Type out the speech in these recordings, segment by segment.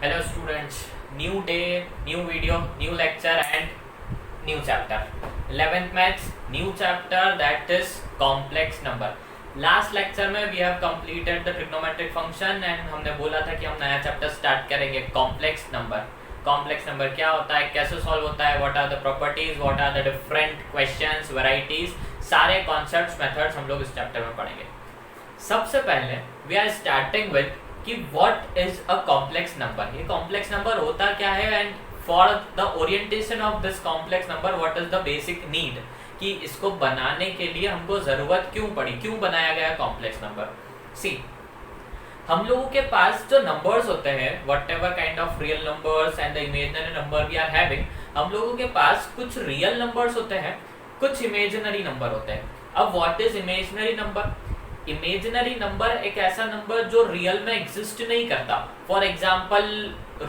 Hello students, new day, new video, new lecture and new chapter. 11th maths, new chapter that is complex number. Last lecture में we have completed the trigonometric function and हमने बोला था कि हम नया chapter start करेंगे complex number. Complex number क्या होता है, कैसे solve होता है, what are the properties, what are the different questions, varieties, सारे concepts, methods हम लोग इस chapter में पढ़ेंगे. सबसे पहले we are starting with कि what is a complex number. ये complex number होता क्या है and for the orientation of this complex number what is the basic need कि इसको बनाने के लिए हमको ज़रूरत क्यों पड़ी, क्यों बनाया गया complex number. See, हम लोगों के पास जो numbers होते हैं whatever kind of real numbers and the imaginary number we are having, हम लोगों के पास कुछ real numbers होते हैं, कुछ imaginary number होते हैं. अब what is imaginary number? Imaginary number एक ऐसा नंबर जो रियल में एग्जिस्ट नहीं करता. For example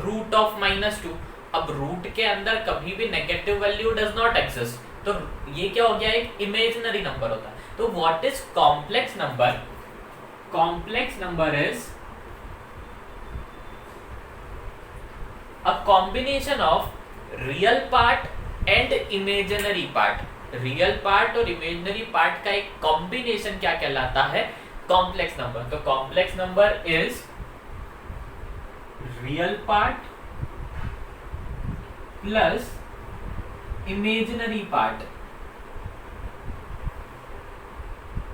root of -2. अब रूट के अंदर कभी भी negative value does not exist, तो ये क्या हो गया, एक इमेजिनरी नंबर होता है. तो what is complex number? Complex number is a combination of real part and imaginary part. Real part और इमेजिनरी पार्ट का एक कॉम्बिनेशन क्या कहलाता है? Complex number. तो complex number is real part plus imaginary part.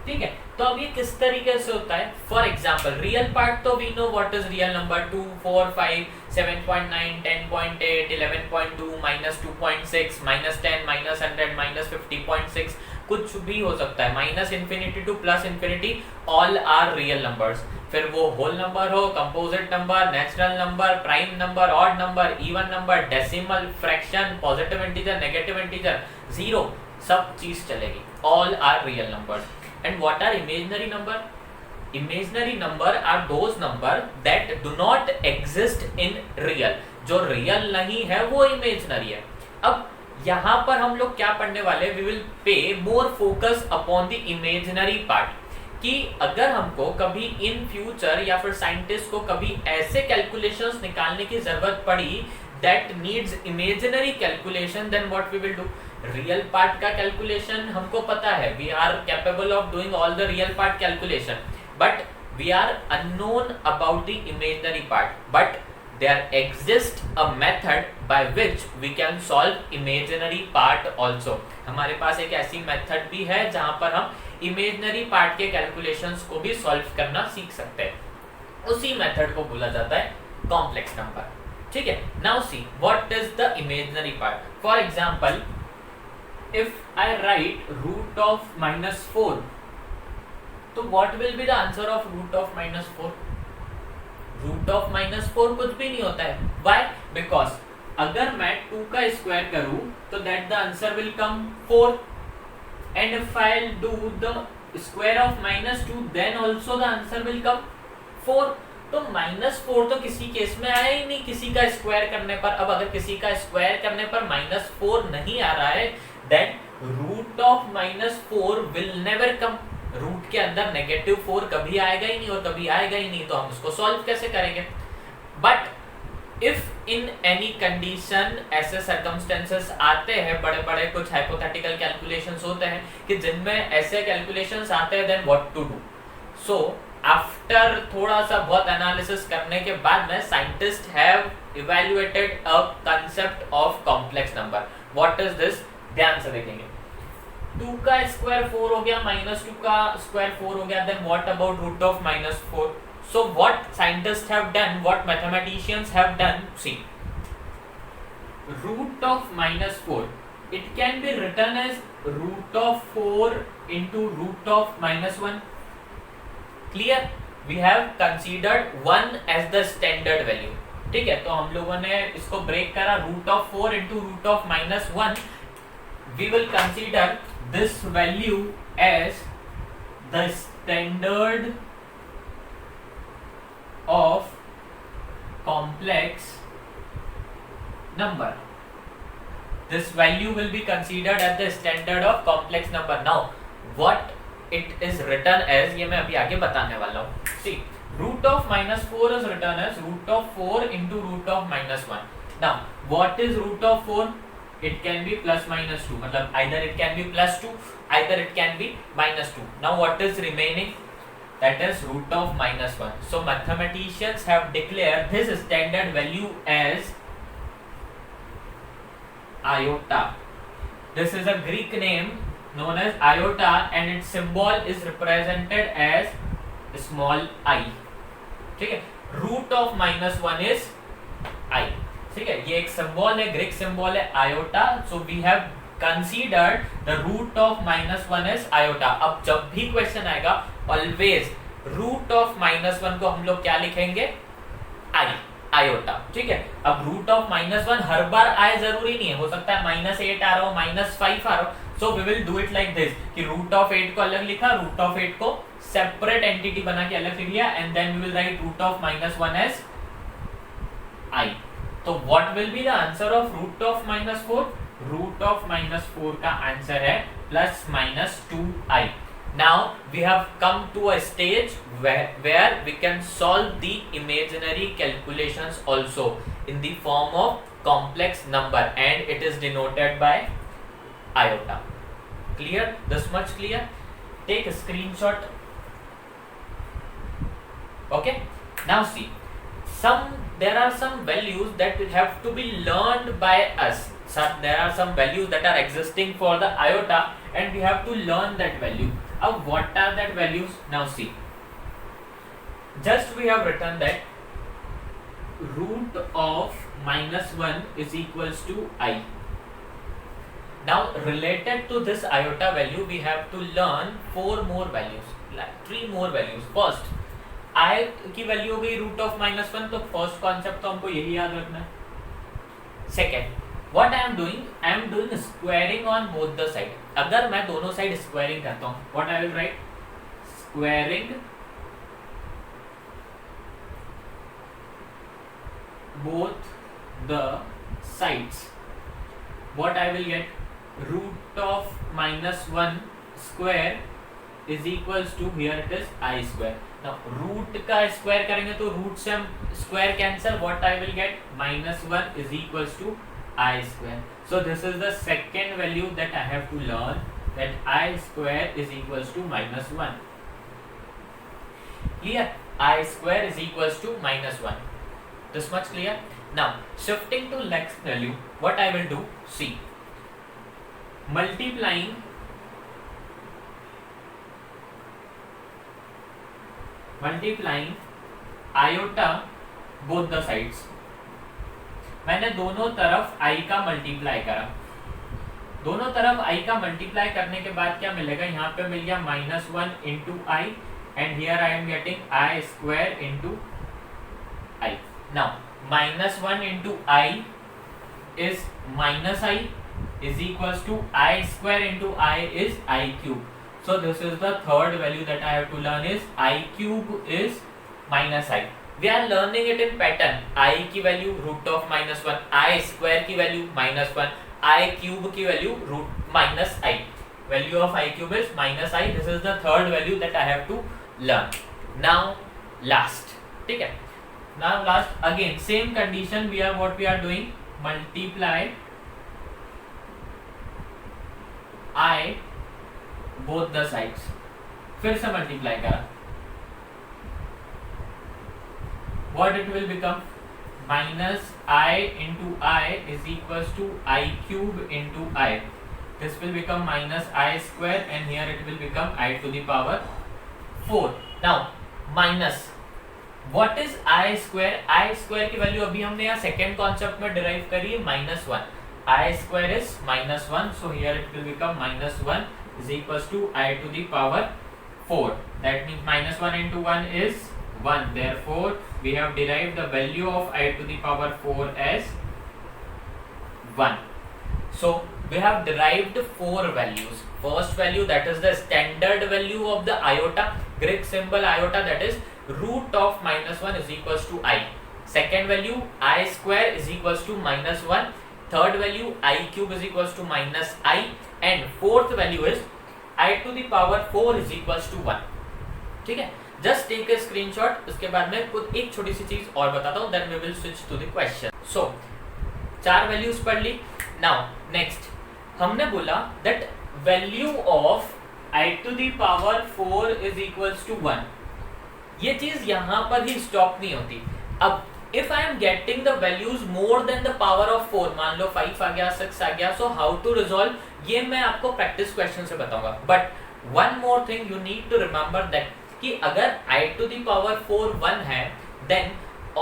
ठीक है, तो अब ये किस तरीके से होता है? फॉर एग्जाम्पल रियल पार्ट तो we know what is real number. 2, 4, 5, 7.9, 10.8, 11.2, -2.6, -10, -100, -50.6, कुछ भी हो सकता है. -infinity to +infinity, all are real numbers. फिर वो होल नंबर हो, composite number, natural number, prime number, odd number, even number, decimal, fraction, positive integer, negative integer, zero, सब चीज चलेगी. All are real numbers. And what are imaginary number? Imaginary number are those number that do not exist in real. जो real नहीं है वो imaginary है. अब यहाँ पर हम लोग क्या पढ़ने वाले? We will pay more focus upon the imaginary part. कि अगर हमको कभी in future या फिर scientist को कभी ऐसे calculations निकालने की जरूरत पड़ी that needs imaginary calculation, then what we will do? Real part का कैलकुलेशन हमको पता है, we are capable of doing all the real part calculation, but we are unknown about the imaginary part. But there exist a method by which we can solve imaginary part also. हमारे पास एक ऐसी method भी है जहां पर हम imaginary part के कैलकुलेशंस को भी सॉल्व करना सीख सकते हैं. उसी मेथड को बोला जाता है कॉम्प्लेक्स नंबर. ठीक है, now see what is the imaginary part. For example, if I write root of -4, तो what will be the answer of root of -4? root of -4 कुछ भी नहीं होता है. Why? Because अगर मैं 2 का स्क्वायर करूं तो that the answer will come 4, and if I'll do the square of -2 then also the answer will come 4. तो -4 तो किसी केस में आया ही नहीं किसी का स्क्वायर करने पर. अब अगर किसी का स्क्वायर करने पर -4 नहीं आ रहा है, then root of -4 will never come. Root के अंदर -4 कभी आएगा ही नहीं और कभी आएगा ही नहीं, तो हम उसको सॉल्व कैसे करेंगे? But if in any condition ऐसे सर्कमस्टेंसेस आते हैं, बड़े बड़े कुछ हाइपोथेटिकल कैलकुलेशंस होते हैं कि जिनमें ऐसे कैलकुलेशंस आते हैं, then what to do? So after थोड़ा सा बहुत एनालिसिस करने के बाद में scientist have evaluated a concept of complex number. What is this? ध्यान से देखेंगे. 2 का स्क्वायर 4 हो गया, -2 का स्क्वायर 4 हो गया, then what about root of -4? So what scientist have done, what mathematicians have done, see root of -4 it can be written as root of 4 into root of -1. Clear? We have considered 1 as the standard value. ठीक है, तो हम लोगों ने इसको break करा. Root of 4 into root of -1, we will consider this value as the standard of complex number. This value will be considered as the standard of complex number. Now what it is written as, ये मैं अभी आगे बताने वाला हूँ. See, Root of minus 4 is written as root of 4 into root of minus 1. Now what is root of 4? It can be plus minus 2. मतलब either it can be plus 2, either it can be minus 2. Now what is remaining? That is root of minus 1. So mathematicians have declared this standard value as iota. This is a Greek name known as iota and its symbol is represented as small I. ठीक है, root of minus 1 is I. ठीक है, ये एक symbol है, Greek symbol है iota. So we have considered the root of minus 1 is iota. अब जब भी क्वेश्चन आएगा ऑलवेज रूट ऑफ माइनस 1 को हम लोग क्या लिखेंगे? I, iota. ठीक है, अब रूट ऑफ माइनस 1 हर बार आए जरूरी नहीं है, हो सकता है माइनस 8 आ रहा हो, माइनस 5 आ रहा हो. So we will do it like this कि रूट ऑफ 8 को अलग लिखा, रूट ऑफ 8 को सेपरेट एंटिटी बना के अलग लिख लिया and then we will write root of minus 1 as I. तो what will be the answer of root of minus 4? Root of minus 4 का आंसर है plus minus 2I. Now we have come to a stage where we can solve the imaginary calculations also in the form of complex number and it is denoted by iota. Clear? This much clear? Take a screenshot. Okay? Now see, there are some values that have to be learned by us. There are some values that are existing for the iota and we have to learn that value. What are that values? Now see, just we have written that root of minus 1 is equals to I. Now related to this iota value we have to learn 4 more values, like 3 more values. First, I की value हो गई root of minus 1, तो first concept तो हमको यही याद रखना है. Second, what I am doing squaring on both the side. अगर मैं दोनों साइड स्क्वायरिंग करता हूँ, what I will write? Squaring both the sides, what I will get? Root of minus 1 square is equals to, here it is I square. Now root का square करेंगे तो root से हम square cancel, what I will get? Minus 1 is equals to I square. So this is the second value that I have to learn, that I square is equals to minus 1. Clear? I square is equals to minus 1. This much clear? Now shifting to next value, what I will do? See, multiplying iota both the sides. मैंने दोनों तरफ I का multiply करा. दोनों तरफ I का multiply करने के बाद क्या मिलेगा? यहाँ पे मिल गया minus 1 into I and here I am getting I square into I. Now minus 1 into I is minus I is equals to I square into I is I cube. So this is the third value that I have to learn is I cube is minus I. We are learning it in pattern. I की value root of minus 1, I square की value minus 1, I cube की value root minus I. Value of I cube is minus I. This is the third value that I have to learn. Now last, ठीक है? Now last, again same condition, what we are doing, multiply I both the sides. फिर से multiply करा, what it will become? Minus I into I is equals to I cube into I. This will become minus I square and here it will become I to the power 4. Now minus, what is I square? I square की value अभी हमने यहाँ second concept में derive करी है minus 1. I square is minus 1, so here it will become minus 1 is equals to I to the power 4. That means minus 1 into 1 is 1. Therefore we have derived the value of I to the power 4 as 1. So we have derived 4 values. First value, that is the standard value of the iota, Greek symbol iota, that is root of minus 1 is equals to I. Second value, I square is equals to minus 1. Third value, I cube is equals to minus I. And fourth value is I to the power 4 is equals to 1. ठीक है? Just take a screenshot. उसके बाद में खुद एक छोटी सी चीज और बताता हूँ, then we will switch to the question. So 4 values पढ़ ली। नाउ नेक्स्ट हमने बोला that value of I to the power 4 is equals to 1। ये चीज यहाँ पर ही स्टॉप नहीं होती। अब if I am getting the values more than the power of 4, मान लो 5 आ गया, 6 आ गया, so how to resolve, ये मैं आपको प्रैक्टिस क्वेश्चन से बताऊंगा। But one more thing you need to remember that कि अगर I to the power 4 1 है, then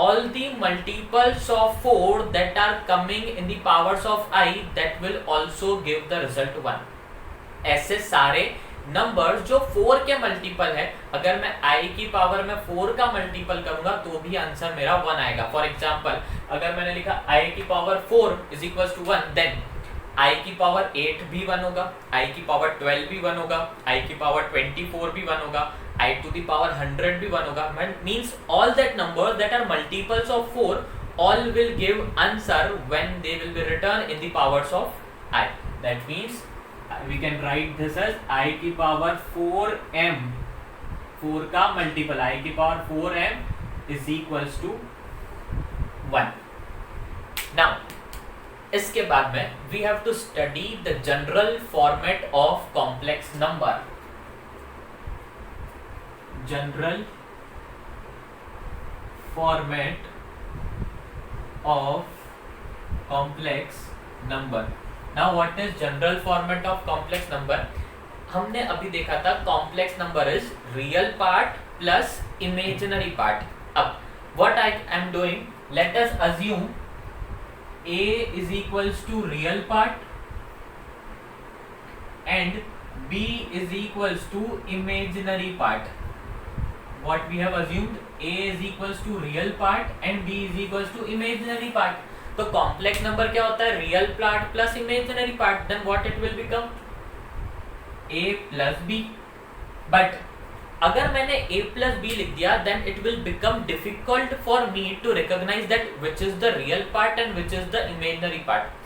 all the multiples of 4 that are coming in the powers of I, that will also give the result 1। ऐसे सारे number जो 4 के multiple है, अगर मैं I की पावर में 4 का मल्टीपल करूंगा तो भी आंसर मेरा 1 आएगा। फॉर एग्जांपल अगर मैंने लिखा I की power 4 is equal to 1, then I की पावर 8 भी 1 होगा, I की पावर 12 भी 1 होगा, I की पावर 24 भी 1 होगा, I to the power 100 भी 1 होगा। Means all that number that are multiples of 4 all will give answer when they will be written in the powers of I। That means we can write this as I की power 4m, 4 का multiple I की power 4m is equals to 1। Now इसके बाद में we have to study the general format of complex number। general format of complex number। Now what is general format of complex number? हमने अभी देखा था complex number is real part plus imaginary part। अब what I am doing, let us assume A is equals to real part and B is equals to imaginary part। What we have assumed, A is equals to real part and B is equals to imaginary part। तो complex number क्या होता है? Real part plus imaginary part. Then what it will become? A plus B। But अगर मैंने A plus B लिख दिया, then it will become difficult for me to recognise that which is the real part and which is the imaginary part.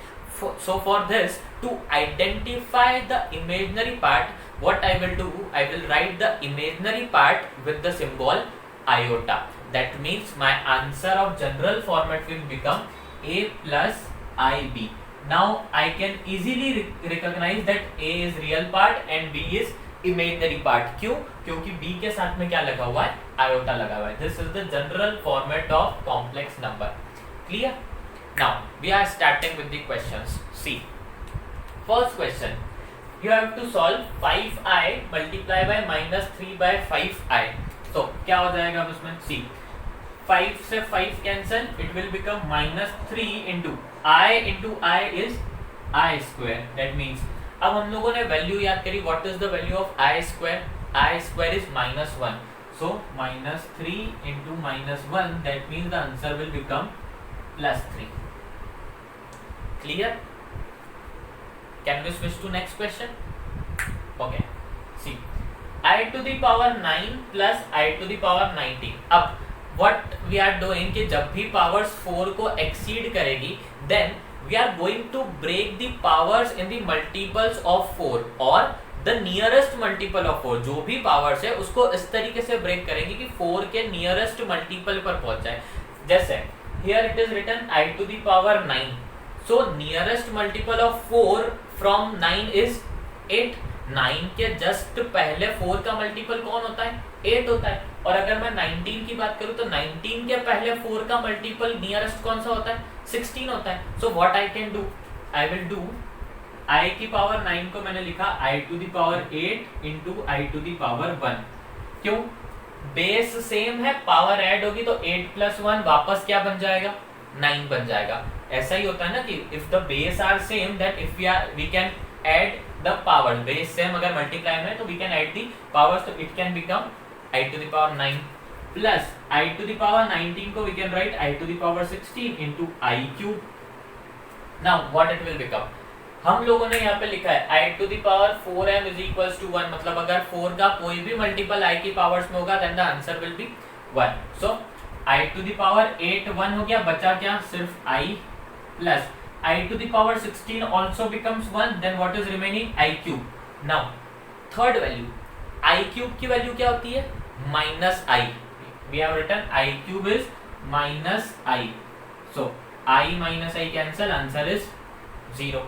So for this, to identify the imaginary part, what I will do, I will write the imaginary part with the symbol iota। That means my answer of general format will become A plus IB। Now I can easily recognize that A is real part and B is imaginary part। क्यों? क्योंकि B के साथ में क्या लगा हुआ है? iota लगा हुआ है। This is the general format of complex number। Clear? Now we are starting with the questions। See, first question, you have to solve 5i multiply by minus 3 by 5i। तो क्या हो जाएगा अब उसमें? सी 5 से 5 cancel, it will become minus 3 into I is I square. That means अब हम लोगों ने वैल्यू याद करी, what is the value of I square? I square is minus 1, so minus 3 into minus 1, that means the answer will become plus 3। Clear? Can we switch to next question? Okay. See, I to the power 9 plus I to the power 19। अब what we are doing कि जब भी powers 4 को exceed करेगी, then we are going to break the powers in the multiples of 4 और the nearest multiple of 4। जो भी powers है उसको इस तरीके से break करेंगे कि 4 के nearest multiple पर पहुंच जाए। जैसे here it is written I to the power 9, so nearest multiple of 4 from 9 is 8। 9 के जस्ट पहले 4 का मल्टीपल कौन होता है? 8 होता है। और अगर मैं 19 की बात करूं तो 19 के पहले 4 का मल्टीपल नियरेस्ट कौन सा होता है? 16 होता है। So what I can do, I will do i की पावर 9 को मैंने लिखा i to the power 8 into i to the power 1। क्यों? बेस सेम है, पावर ऐड होगी तो 8 प्लस 1 वापस क्या बन जाएगा? 9 बन जाएगा। ऐसा ही होता है ना कि if the base are same, that if we can add the power, base same अगर मल्टीप्लाई में तो we can add the powers, तो it can become i to the power 9 plus i to the power 19 को we can write i to the power 16 into i cube. Now what it will become? हम लोगों ने यहाँ पे लिखा है i to the power 4m is equals to 1, मतलब अगर 4 का कोई भी मल्टीपल i की पावर्स में होगा then the answer will be 1। So i to the power 8 1 हो गया, बचा क्या? सिर्फ i plus i to the power 16 also becomes 1, then what is remaining? I cube। Now third value, i cube की value क्या होती है? minus I. We have written I cube is minus I. So I minus I cancel, answer is 0.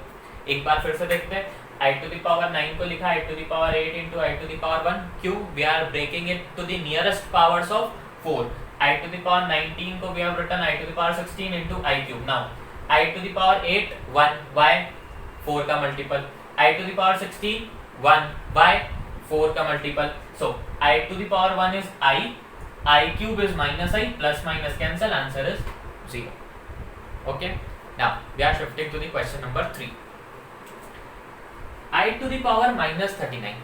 एक बार फिर से देखते हैं. I to the power 9 को लिखा I to the power 8 into I to the power 1 क्यों? We are breaking it to the nearest powers of 4. I to the power 19 को we have written I to the power 16 into I cube. Now I to the power 8 1 by 4 का multiple. I to the power 16 1 by 4 का multiple. So I to the power 1 is I cube is minus I, plus minus cancel, answer is 0. Okay. Now we are shifting to the question number 3. I to the power minus 39.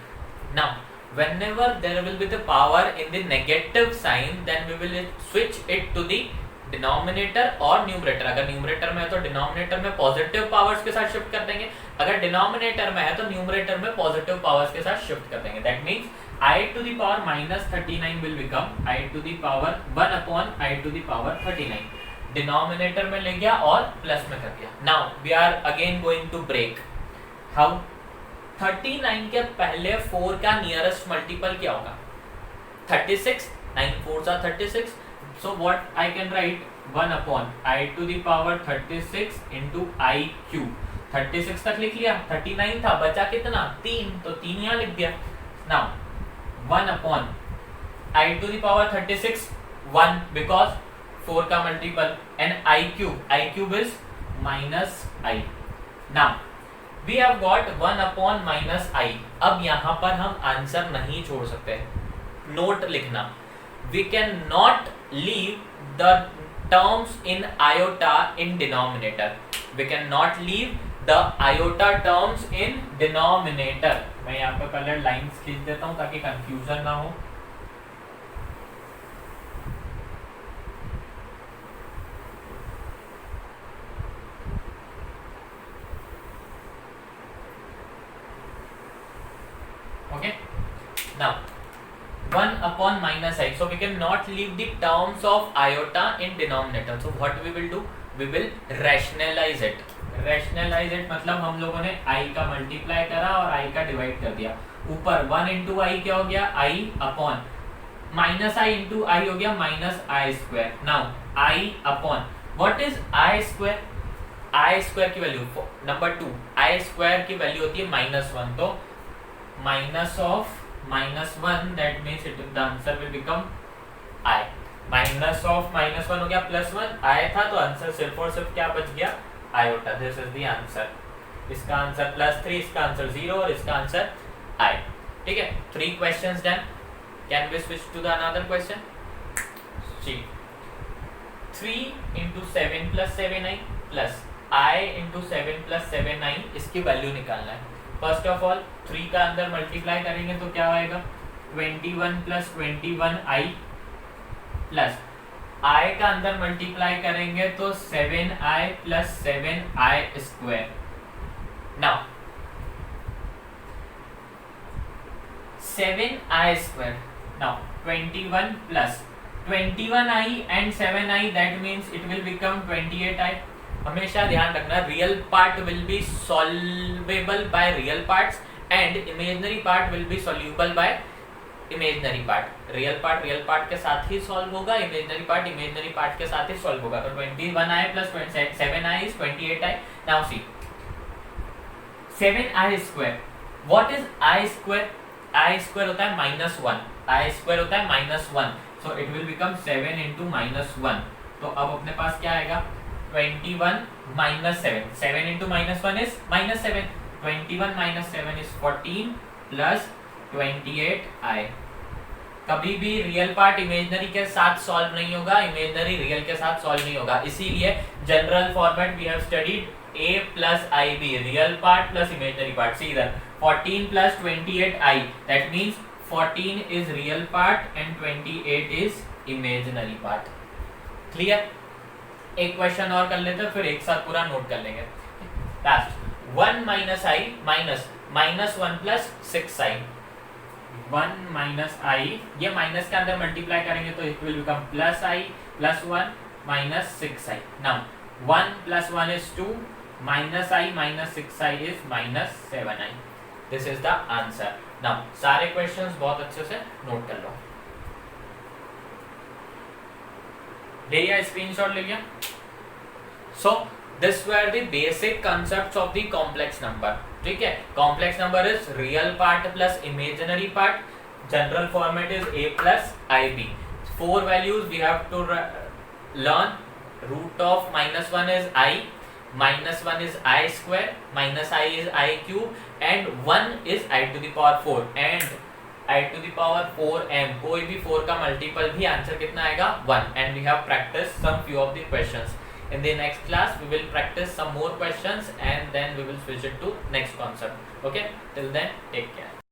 Now whenever there will be the power in the negative sign, then we will switch it to the denominator और numerator. अगर numerator में है तो denominator में positive powers के साथ shift कर देंगे, अगर डिनोमिनेटर में है तो न्यूमरेटर में पॉजिटिव पावर्स के साथ शिफ्ट कर देंगे. That means I to the power minus 39 will become I to the power 1 upon I to the power 39. Denominator में ले गया और प्लस में कर दिया. Now we are again going to break. How? 39 के पहले 4 का नियरेस्ट मल्टीपल क्या होगा? 36. 9 4s are 36. So what I can write 1 upon I to the power 36 into I cube. 36 तक लिख लिया, 39 था, बचा कितना? 3, तो 3 यहाँ लिख दिया. Now 1 upon I to the power 36 1 because 4 का multiple and I cube is minus I. Now we have got 1 upon minus I. अब यहाँ पर हम आंसर नहीं छोड़ सकते. नोट लिखना, we cannot leave the terms in iota in denominator. We cannot leave the iota terms in denominator. मैं यहाँ पे कलर लाइंस खींच देता हूँ ताकि कंफ्यूजन ना हो. Okay. Now 1 upon minus I. So we cannot leave the terms of iota in denominator. So what we will do? We will rationalize it. Rationalize it मतलब हम लोगों ने I का मल्टीप्लाई करा और I का डिवाइड कर दिया. ऊपर 1 into I क्या हो गया? I upon minus I into I हो गया minus I square. Now I upon what is I square? I square की वैल्यू नंबर 2. I square की वैल्यू होती है -1. तो minus of -1, that means the answer will become I. minus of -1 हो गया +1, I था तो आंसर सिर्फ और सिर्फ क्या बच गया? iota. This is the answer. इसका आंसर +3, इसका आंसर 0 और इसका आंसर I. ठीक है, 3 questions done. Can we switch to the another question? See, 3 into 7 plus 7i plus I into 7 plus 7i, इसकी वैल्यू निकालना है. फर्स्ट ऑफ ऑल 3 का अंदर मल्टीप्लाई करेंगे तो क्या आएगा? 21 प्लस 21i प्लस I का अंदर मल्टीप्लाई करेंगे तो 7i plus 7i square. Now 7i square. Now 21 plus 21i and 7i, that means it will become 28i. हमेशा ध्यान रखना, real part will be solvable by real parts and imaginary part will be soluble by imaginary part. Real part के साथ ही solve होगा, imaginary part के साथ ही सॉल्व होगा. तो 21i plus 7i is 28i. Now see 7i square. What is i square? i square होता है -1. i स्क्वायर होता है -1. So it will become 7 into -1. तो अब अपने पास क्या आएगा? 21 minus 7. 7 into -1 is -7. 21 minus 7 is 14 plus 28i. कभी भी रियल पार्ट इमेजिनरी के साथ सॉल्व नहीं होगा, इमेजिनरी रियल के साथ सॉल्व नहीं होगा. इसीलिए general format we have studied a plus ib, real part plus imaginary part. See इधर 14 plus 28i, that means 14 is real part and 28 is imaginary part. Clear? एक क्वेश्चन और कर लेते हैं, फिर एक साथ पूरा नोट कर लेंगे. Last 1 minus I minus 1 plus 6i. 1 minus I, ये माइनस के अंदर मल्टीप्लाई करेंगे तो it will become plus I plus 1 minus 6i. Now 1 plus 1 is 2, minus I minus 6i is minus 7i. This is the answer. Now सारे questions बहुत अच्छे से note कर लो. ले लिया, स्क्रीनशॉट ले लिया. So this were the basic concepts of the complex number. ठीक है, complex number is real part plus imaginary part. General format is a plus ib. 4 values we have to learn. Root of -1 is I, -1 is I square, minus I is I cube, and 1 is I to the power 4 and I to the power 4m. कोई भी 4 का multiple भी answer कितना आएगा 1. And we have practiced some few of the questions. In the next class we will practice some more questions and then we will switch it to next concept. Okay, till then take care.